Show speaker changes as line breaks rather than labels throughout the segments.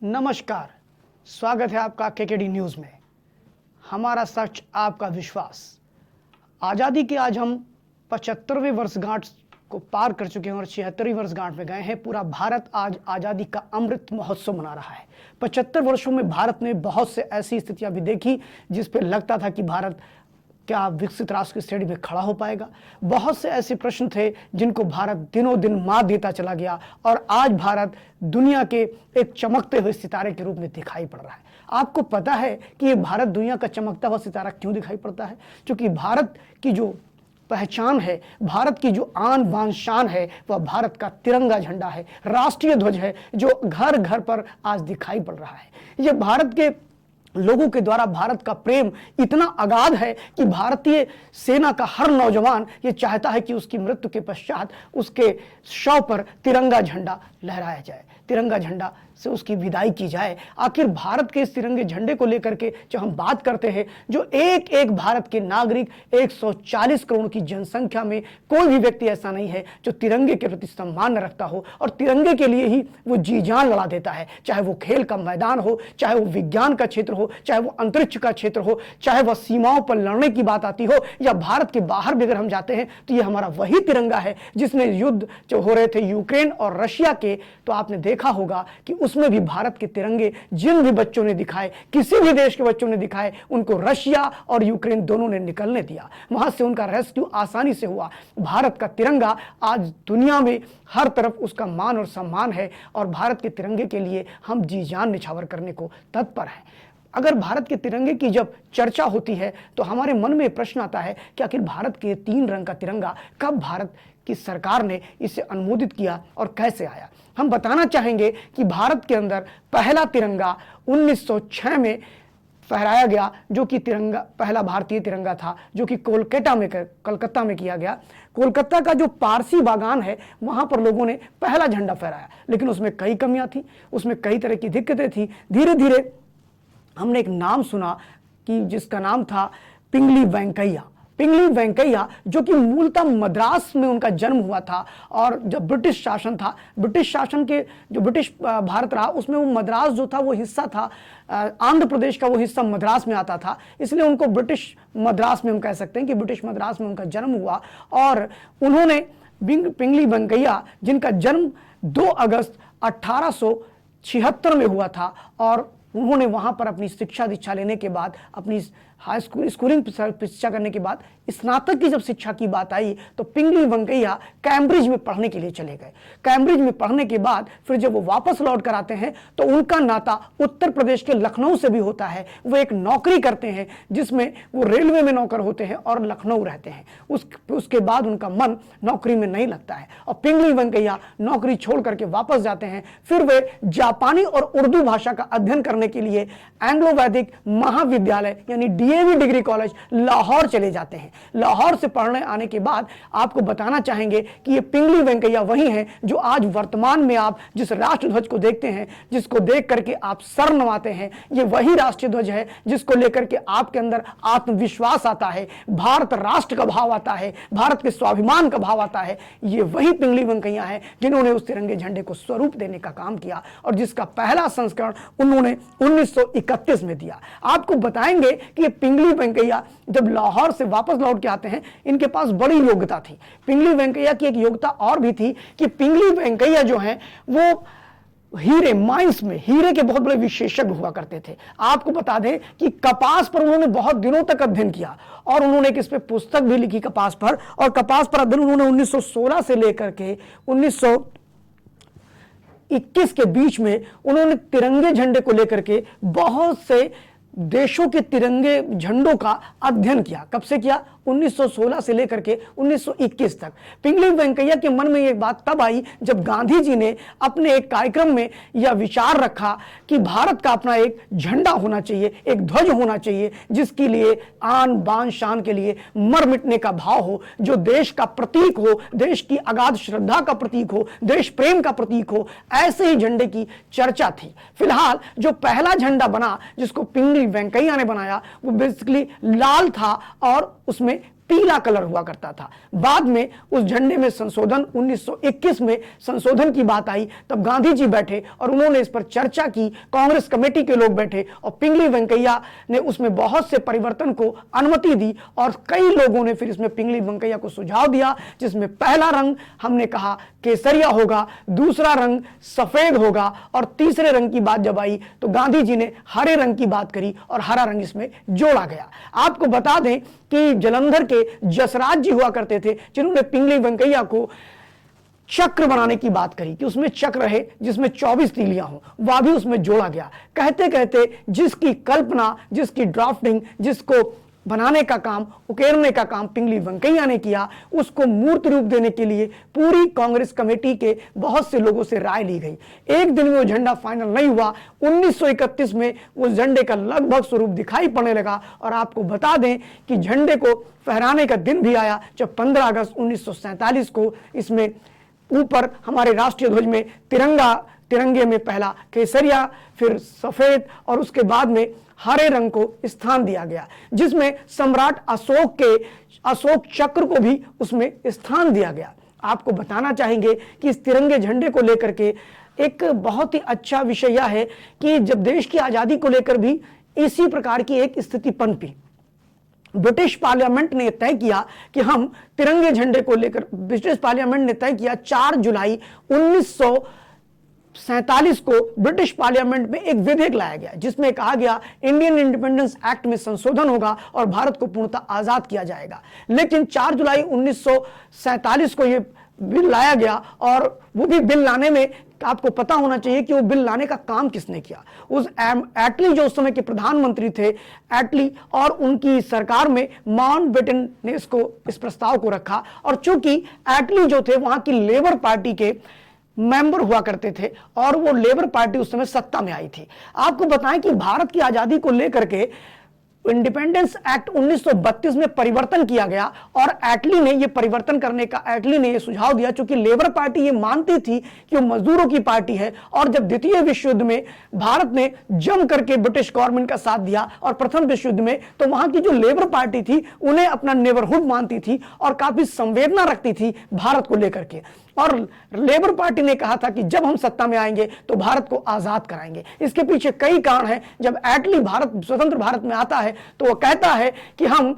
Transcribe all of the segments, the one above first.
नमस्कार, स्वागत है आपका केकेडी न्यूज़ में। हमारा सच आपका विश्वास। आज़ादी की आज हम 75वें वर्षगांठ को पार कर चुके हैं और 76वीं वर्षगांठ में गए हैं। पूरा भारत आज आज़ादी का अमृत महोत्सव मना रहा है। 75 वर्षों में भारत ने बहुत से ऐसी स्थितियां भी देखी जिस पे लगता था कि भारत क्या विकसित राष्ट्र की श्रेणी में खड़ा हो पाएगा। बहुत से ऐसे प्रश्न थे जिनको भारत दिनों दिन मात देता चला गया और आज भारत दुनिया के एक चमकते हुए सितारे के रूप में दिखाई पड़ रहा है। आपको पता है कि ये भारत दुनिया का चमकता हुआ सितारा क्यों दिखाई पड़ता है? क्योंकि भारत की जो पहचान है, भारत की जो आन बान शान है, वह भारत का तिरंगा झंडा है, राष्ट्रीय ध्वज है, जो घर घर पर आज दिखाई पड़ रहा है। ये भारत के लोगों के द्वारा भारत का प्रेम इतना अगाध है कि भारतीय सेना का हर नौजवान ये चाहता है कि उसकी मृत्यु के पश्चात उसके शव पर तिरंगा झंडा लहराया जाए, तिरंगा झंडा से उसकी विदाई की जाए। आखिर भारत के इस तिरंगे झंडे को लेकर के जो हम बात करते हैं, जो एक एक भारत के नागरिक 140 करोड़ की जनसंख्या में कोई भी व्यक्ति ऐसा नहीं है जो तिरंगे के प्रति सम्मान न रखता हो और तिरंगे के लिए ही वो जी जान लड़ा देता है। चाहे वो खेल का मैदान हो, चाहे वो विज्ञान का क्षेत्र हो, चाहे वो अंतरिक्ष का क्षेत्र हो, चाहे वह सीमाओं पर लड़ने की बात आती हो, या भारत के बाहर भी अगर हम जाते हैं तो ये हमारा वही तिरंगा है जिसने युद्ध जो हो रहे थे यूक्रेन और रशिया के, तो आपने देखा होगा कि उसमें भी भारत के तिरंगे जिन भी बच्चों ने दिखाए, किसी भी देश के बच्चों ने दिखाए, उनको रशिया और यूक्रेन दोनों ने निकलने दिया। वहां से उनका रेस्क्यू आसानी से हुआ। भारत का तिरंगा आज दुनिया में हर तरफ उसका मान और सम्मान है और भारत के तिरंगे के लिए हम जी जान निछावर करने को तत्पर हैं। अगर भारत के तिरंगे की जब चर्चा होती है तो हमारे मन में प्रश्न आता है कि आखिर भारत के 3 रंग का तिरंगा कब भारत की सरकार ने इसे अनुमोदित किया और कैसे आया। हम बताना चाहेंगे कि भारत के अंदर पहला तिरंगा 1906 में फहराया गया, जो कि तिरंगा पहला भारतीय तिरंगा था, जो कि कलकत्ता में किया गया। कोलकाता का जो पारसी बागान है वहां पर लोगों ने पहला झंडा फहराया, लेकिन उसमें कई कमियां थी, उसमें कई तरह की दिक्कतें थी। धीरे धीरे हमने एक नाम सुना कि जिसका नाम था पिंगली वेंकैया। पिंगली वेंकैया जो कि मूलतः मद्रास में उनका जन्म हुआ था, और जब ब्रिटिश शासन था, ब्रिटिश शासन के जो ब्रिटिश भारत रहा उसमें वो मद्रास जो था वो हिस्सा था, आंध्र प्रदेश का वो हिस्सा मद्रास में आता था, इसलिए उनको ब्रिटिश मद्रास में हम कह सकते हैं कि ब्रिटिश मद्रास में उनका जन्म हुआ। और उन्होंने पिंगली वेंकैया जिनका जन्म 2 अगस्त 1876 में हुआ था, और उन्होंने वहां पर अपनी शिक्षा दीक्षा लेने के बाद, अपनी हाई स्कूलिंग शिक्षा करने के बाद स्नातक की जब शिक्षा की बात आई तो पिंगली वेंकैया कैम्ब्रिज में पढ़ने के लिए चले गए। कैम्ब्रिज में पढ़ने के बाद फिर जब वो वापस लौट कर आते हैं तो उनका नाता उत्तर प्रदेश के लखनऊ से भी होता है। वो एक नौकरी करते हैं जिसमें वो रेलवे में नौकर होते हैं और लखनऊ रहते हैं। उसके बाद उनका मन नौकरी में नहीं लगता है और पिंगली वेंकैया नौकरी छोड़ करके वापस जाते हैं। फिर वे जापानी और उर्दू भाषा का अध्ययन करने के लिए एंग्लो वैदिक महाविद्यालय यानी डीएवी डिग्री कॉलेज लाहौर चले जाते हैं। लाहौर से पढ़ने आने के बाद आपको बताना चाहेंगे कि ये पिंगली वेंकैया वही हैं जो आज वर्तमान में आप जिस राष्ट्र ध्वज को देखते हैं, जिसको देख करके आप सर नवाते हैं, ये वही राष्ट्रीय ध्वज है जिसको लेकर के आपके अंदर आत्मविश्वास आता है, भारत राष्ट्र का भाव आता है, भारत के स्वाभिमान का भाव आता है। ये वही पिंगली वेंकैया है जिन्होंने उस तिरंगे झंडे को स्वरूप देने का काम किया और जिसका पहला संस्करण उन्होंने 1931 में दिया। आपको बताएंगे कि ये पिंगली वेंकैया जब लाहौर से वापस लौट के आते हैं, इनके पास बड़ी योग्यता थी। पिंगली वेंकैया की एक योग्यता और भी थी कि पिंगली वेंकैया जो हैं वो हीरे, माइंस में हीरे के बहुत बड़े विशेषज्ञ हुआ करते थे। आपको बता दें कि कपास पर उन्होंने बहुत दिनों तक अध्ययन किया और उन्होंने एक इस पे पुस्तक भी लिखी कपास पर, और कपास पर अध्ययन उन्होंने 1916 से लेकर के 1921 के बीच में उन्होंने तिरंगे झंडे को लेकर के बहुत से देशों के तिरंगे झंडों का अध्ययन किया। कब से किया? 1916 से लेकर के 1921 तक। पिंगली वेंकैया के मन में एक बात तब आई जब गांधी जी ने अपने एक कार्यक्रम में यह विचार रखा कि भारत का अपना एक झंडा होना चाहिए, एक ध्वज होना चाहिए जिसके लिए आन बान शान के लिए मर मिटने का भाव हो, जो देश का प्रतीक हो, देश की अगाध श्रद्धा का प्रतीक हो, देश प्रेम का प्रतीक हो। ऐसे ही झंडे की चर्चा थी। फिलहाल जो पहला झंडा बना जिसको पिंगली वेंकैया ने बनाया वो बेसिकली लाल था और उसमें पीला कलर हुआ करता था। बाद में उस झंडे में संशोधन 1921 में संशोधन की बात आई, तब गांधी जी बैठे और उन्होंने इस पर चर्चा की, कांग्रेस कमेटी के लोग बैठे और पिंगली वेंकैया ने उसमें बहुत से परिवर्तन को अनुमति दी और कई लोगों ने फिर इसमें पिंगली वेंकैया को सुझाव दिया, जिसमें पहला रंग हमने कहा केसरिया होगा, दूसरा रंग सफेद होगा और तीसरे रंग की बात जब आई तो गांधी जी ने हरे रंग की बात करी और हरा रंग इसमें जोड़ा गया। आपको बता दें कि जालंधर के जसराज जी हुआ करते थे जिन्होंने पिंगली वेंकैया को चक्र बनाने की बात करी कि उसमें चक्र रहे जिसमें 24 तीलियां हो, वह भी उसमें जोड़ा गया। कहते कहते जिसकी कल्पना, जिसकी ड्राफ्टिंग, जिसको बनाने का काम, उकेरने का काम पिंगली वेंकैया ने किया, उसको मूर्त रूप देने के लिए पूरी कांग्रेस कमेटी के बहुत से लोगों से राय ली गई। एक दिन में वो झंडा फाइनल नहीं हुआ। 1931 में उस झंडे का लगभग स्वरूप दिखाई पड़ने लगा और आपको बता दें कि झंडे को फहराने का दिन भी आया जब 15 अगस्त 1947 को इसमें ऊपर हमारे राष्ट्रीय ध्वज में तिरंगे में पहला केसरिया, फिर सफेद और उसके बाद में हरे रंग को स्थान दिया गया, जिसमें सम्राट अशोक चक्र को भी उसमें स्थान दिया गया। आपको बताना चाहेंगे कि इस तिरंगे झंडे को लेकर के एक बहुत ही अच्छा विषय यह है कि जब देश की आजादी को लेकर भी इसी प्रकार की एक स्थिति पनपी, ब्रिटिश पार्लियामेंट ने तय किया कि हम तिरंगे झंडे को लेकर, ब्रिटिश पार्लियामेंट ने तय किया 4 जुलाई 1947 को ब्रिटिश पार्लियामेंट में एक विधेयक लाया गया जिसमें कहा गया इंडियन इंडिपेंडेंस एक्ट में संशोधन होगा और भारत को पूर्णतः आजाद किया जाएगा। लेकिन 4 जुलाई 1947 को यह बिल लाया गया और वो भी बिल लाने में आपको पता होना चाहिए कि वो बिल लाने का काम किसने किया। उस एटली जो उस समय के प्रधानमंत्री थे, एटली और उनकी सरकार में माउंटबेटन ने इस प्रस्ताव को रखा और चूंकि एटली जो थे वहां की लेबर पार्टी के मेंबर हुआ करते थे और वो लेबर पार्टी उस समय सत्ता में आई थी। आपको बताएं कि भारत की आजादी को लेकर के इंडिपेंडेंस एक्ट 1932 में परिवर्तन किया गया और एटली ने यह परिवर्तन करने का यह सुझाव दिया, चूंकि लेबर पार्टी ये मानती थी कि वो मजदूरों की पार्टी है। और जब द्वितीय विश्व युद्ध में भारत ने जम करके ब्रिटिश गवर्नमेंट का साथ दिया और प्रथम विश्व युद्ध में, तो वहां की जो लेबर पार्टी थी उन्हें अपना नेबरहुड मानती थी और काफी संवेदना रखती थी भारत को लेकर के। और लेबर पार्टी ने कहा था कि जब हम सत्ता में आएंगे तो भारत को आजाद कराएंगे। इसके पीछे कई कारण हैं। जब एटली स्वतंत्र भारत में आता है तो वो कहता है कि हम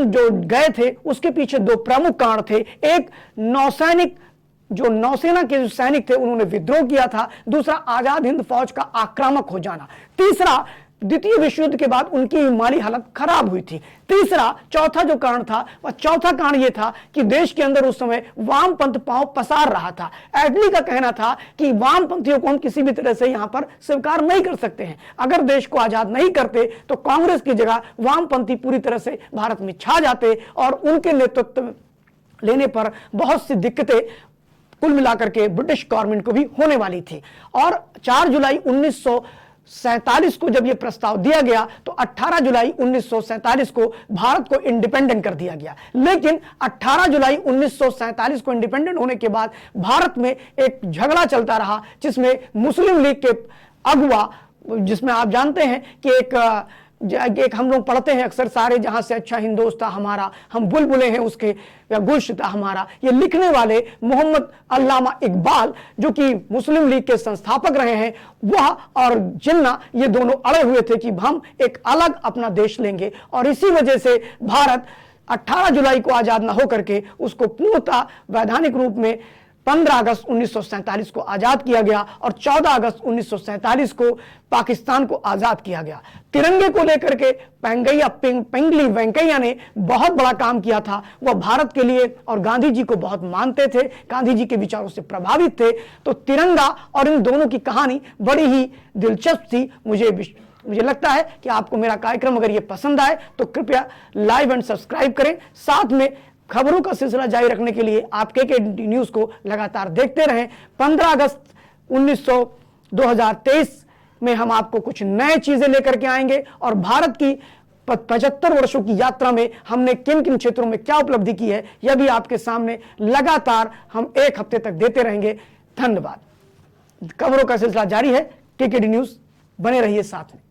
जो गए थे उसके पीछे 2 प्रमुख कारण थे। एक, नौसेना के जो सैनिक थे उन्होंने विद्रोह किया था। दूसरा, आजाद हिंद फौज का आक्रामक हो जाना। तीसरा, द्वितीय विश्व युद्ध के बाद उनकी माली हालत खराब हुई थी। चौथा जो कारण था वह चौथा कारण यह था कि देश के अंदर उस समय वामपंथ पांव पसार रहा था। एटली का कहना था कि वामपंथियों को हम किसी भी तरह से यहां पर स्वीकार नहीं कर सकते हैं। अगर देश को आजाद नहीं करते तो कांग्रेस की जगह वामपंथी पूरी तरह से भारत में छा जाते और उनके नेतृत्व लेने पर बहुत सी दिक्कतें कुल मिलाकर के ब्रिटिश गवर्नमेंट को भी होने वाली थी। और 4 जुलाई 1947 को जब यह प्रस्ताव दिया गया तो 18 जुलाई 1947 को भारत को इंडिपेंडेंट कर दिया गया। लेकिन 18 जुलाई 1947 को इंडिपेंडेंट होने के बाद भारत में एक झगड़ा चलता रहा जिसमें मुस्लिम लीग के अगुवा, जिसमें आप जानते हैं कि एक हम लोग पढ़ते हैं अक्सर, सारे जहां से अच्छा हिंदोस्ता हमारा, हम बुलबुले हैं उसके या गुलशिता हमारा, ये लिखने वाले मोहम्मद अल्लामा इकबाल जो कि मुस्लिम लीग के संस्थापक रहे हैं, वह और जिन्ना ये दोनों अड़े हुए थे कि हम एक अलग अपना देश लेंगे। और इसी वजह से भारत 18 जुलाई को आजाद न होकर के उसको पूर्णतः वैधानिक रूप में 15 अगस्त 1947 को आजाद किया गया और 14 अगस्त 1947 को पाकिस्तान को आजाद किया गया। तिरंगे को लेकर के पिंगली वेंकैया ने बहुत बड़ा काम किया था। वह भारत के लिए और गांधी जी को बहुत मानते थे, गांधी जी के विचारों से प्रभावित थे। तो तिरंगा और इन दोनों की कहानी बड़ी ही दिलचस्प थी। मुझे लगता है कि आपको मेरा कार्यक्रम अगर ये पसंद आए तो कृपया लाइक एंड सब्सक्राइब करें। साथ में खबरों का सिलसिला जारी रखने के लिए आप केकेडी न्यूज को लगातार देखते रहें। 15 अगस्त 2023 में हम आपको कुछ नए चीजें लेकर के आएंगे और भारत की 75 वर्षों की यात्रा में हमने किन किन क्षेत्रों में क्या उपलब्धि की है यह भी आपके सामने लगातार हम 1 हफ्ते तक देते रहेंगे। धन्यवाद। खबरों का सिलसिला जारी है। केकेडी न्यूज, बने रहिए साथ में।